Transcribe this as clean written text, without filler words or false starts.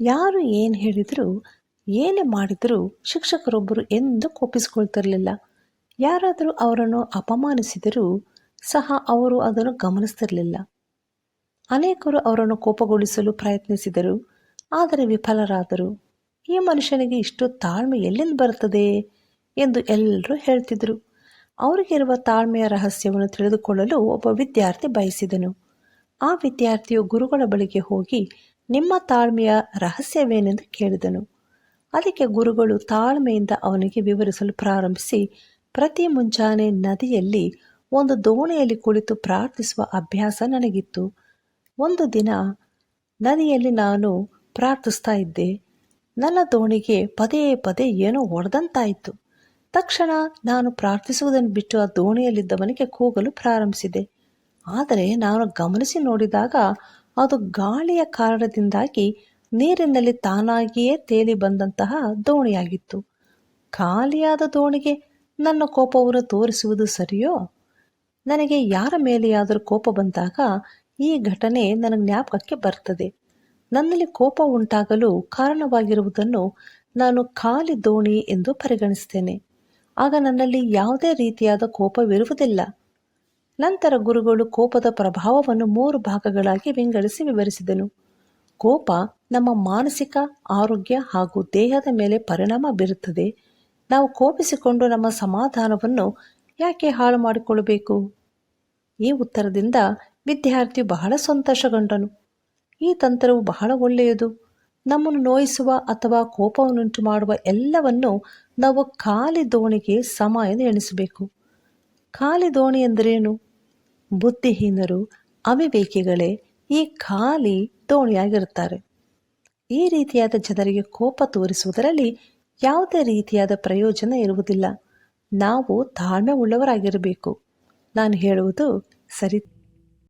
ಯಾರು ಏನು ಹೇಳಿದರೂ ಏನೇ ಮಾಡಿದರೂ ಶಿಕ್ಷಕರೊಬ್ಬರು ಎಂದೂ ಕೋಪಿಸಿಕೊಳ್ತಿರಲಿಲ್ಲ. ಯಾರಾದರೂ ಅವರನ್ನು ಅಪಮಾನಿಸಿದರೂ ಸಹ ಅವರು ಅದನ್ನು ಗಮನಿಸ್ತಿರಲಿಲ್ಲ. ಅನೇಕರು ಅವರನ್ನು ಕೋಪಗೊಳಿಸಲು ಪ್ರಯತ್ನಿಸಿದರು, ಆದರೆ ವಿಫಲರಾದರು. ಈ ಮನುಷ್ಯನಿಗೆ ಇಷ್ಟು ತಾಳ್ಮೆ ಎಲ್ಲಿಂದ ಬರುತ್ತದೆ ಎಂದು ಎಲ್ಲರೂ ಹೇಳ್ತಿದ್ರು. ಅವರಿಗಿರುವ ತಾಳ್ಮೆಯ ರಹಸ್ಯವನ್ನು ತಿಳಿದುಕೊಳ್ಳಲು ಒಬ್ಬ ವಿದ್ಯಾರ್ಥಿ ಬಯಸಿದನು. ಆ ವಿದ್ಯಾರ್ಥಿಯು ಗುರುಗಳ ಬಳಿಗೆ ಹೋಗಿ ನಿಮ್ಮ ತಾಳ್ಮೆಯ ರಹಸ್ಯವೇನೆಂದು ಕೇಳಿದನು. ಅದಕ್ಕೆ ಗುರುಗಳು ತಾಳ್ಮೆಯಿಂದ ಅವನಿಗೆ ವಿವರಿಸಲು ಪ್ರಾರಂಭಿಸಿ, ಪ್ರತಿ ಮುಂಜಾನೆ ನದಿಯಲ್ಲಿ ಒಂದು ದೋಣಿಯಲ್ಲಿ ಕುಳಿತು ಪ್ರಾರ್ಥಿಸುವ ಅಭ್ಯಾಸ ನನಗಿತ್ತು. ಒಂದು ದಿನ ನದಿಯಲ್ಲಿ ನಾನು ಪ್ರಾರ್ಥಿಸ್ತಾ ಇದ್ದೆ. ನನ್ನ ದೋಣಿಗೆ ಪದೇ ಪದೇ ಏನೋ ಹೊಡೆದಂತಾಯಿತು. ತಕ್ಷಣ ನಾನು ಪ್ರಾರ್ಥಿಸುವುದನ್ನು ಬಿಟ್ಟು ಆ ದೋಣಿಯಲ್ಲಿದ್ದವನಿಗೆ ಕೂಗಲು ಪ್ರಾರಂಭಿಸಿದೆ. ಆದರೆ ನಾನು ಗಮನಿಸಿ ನೋಡಿದಾಗ ಅದು ಗಾಳಿಯ ಕಾರಣದಿಂದಾಗಿ ನೀರಿನಲ್ಲಿ ತಾನಾಗಿಯೇ ತೇಲಿ ಬಂದಂತಹ ದೋಣಿಯಾಗಿತ್ತು. ಖಾಲಿಯಾದ ದೋಣಿಗೆ ನನ್ನ ಕೋಪವನ್ನು ತೋರಿಸುವುದು ಸರಿಯೋ? ನನಗೆ ಯಾರ ಮೇಲೆಯಾದರೂ ಕೋಪ ಬಂದಾಗ ಈ ಘಟನೆ ನನಗೆ ಜ್ಞಾಪಕಕ್ಕೆ ಬರ್ತದೆ. ನನ್ನಲ್ಲಿ ಕೋಪ ಉಂಟಾಗಲು ಕಾರಣವಾಗಿರುವುದನ್ನು ನಾನು ಖಾಲಿ ದೋಣಿ ಎಂದು ಪರಿಗಣಿಸ್ತೇನೆ. ಆಗ ನನ್ನಲ್ಲಿ ಯಾವುದೇ ರೀತಿಯಾದ ಕೋಪವಿರುವುದಿಲ್ಲ. ನಂತರ ಗುರುಗಳು ಕೋಪದ ಪ್ರಭಾವವನ್ನು 3 ಭಾಗಗಳಾಗಿ ವಿಂಗಡಿಸಿ ವಿವರಿಸಿದನು. ಕೋಪ ನಮ್ಮ ಮಾನಸಿಕ ಆರೋಗ್ಯ ಹಾಗೂ ದೇಹದ ಮೇಲೆ ಪರಿಣಾಮ ಬೀರುತ್ತದೆ. ನಾವು ಕೋಪಿಸಿಕೊಂಡು ನಮ್ಮ ಸಮಾಧಾನವನ್ನು ಯಾಕೆ ಹಾಳು ಮಾಡಿಕೊಳ್ಳಬೇಕು? ಈ ಉತ್ತರದಿಂದ ವಿದ್ಯಾರ್ಥಿ ಬಹಳ ಸಂತೋಷಗೊಂಡನು. ಈ ತಂತ್ರವು ಬಹಳ ಒಳ್ಳೆಯದು. ನಮ್ಮನ್ನು ನೋಯಿಸುವ ಅಥವಾ ಕೋಪವನ್ನುಂಟು ಮಾಡುವ ಎಲ್ಲವನ್ನು ನಾವು ಖಾಲಿ ದೋಣಿಗೆ ಸಮ ಎಂದು ಎಣಿಸಬೇಕು. ಖಾಲಿ ದೋಣಿ ಎಂದರೇನು? ಬುದ್ಧಿಹೀನರು, ಅವಿವೇಕಿಗಳೇ ಈ ಖಾಲಿ ದೋಣಿಯಾಗಿರುತ್ತಾರೆ. ಈ ರೀತಿಯಾದ ಜನರಿಗೆ ಕೋಪ ತೋರಿಸುವುದರಲ್ಲಿ ಯಾವುದೇ ರೀತಿಯಾದ ಪ್ರಯೋಜನ ಇರುವುದಿಲ್ಲ. ನಾವು ತಾಳ್ಮೆ ಉಳ್ಳವರಾಗಿರಬೇಕು. ನಾನು ಹೇಳುವುದು ಸರಿ.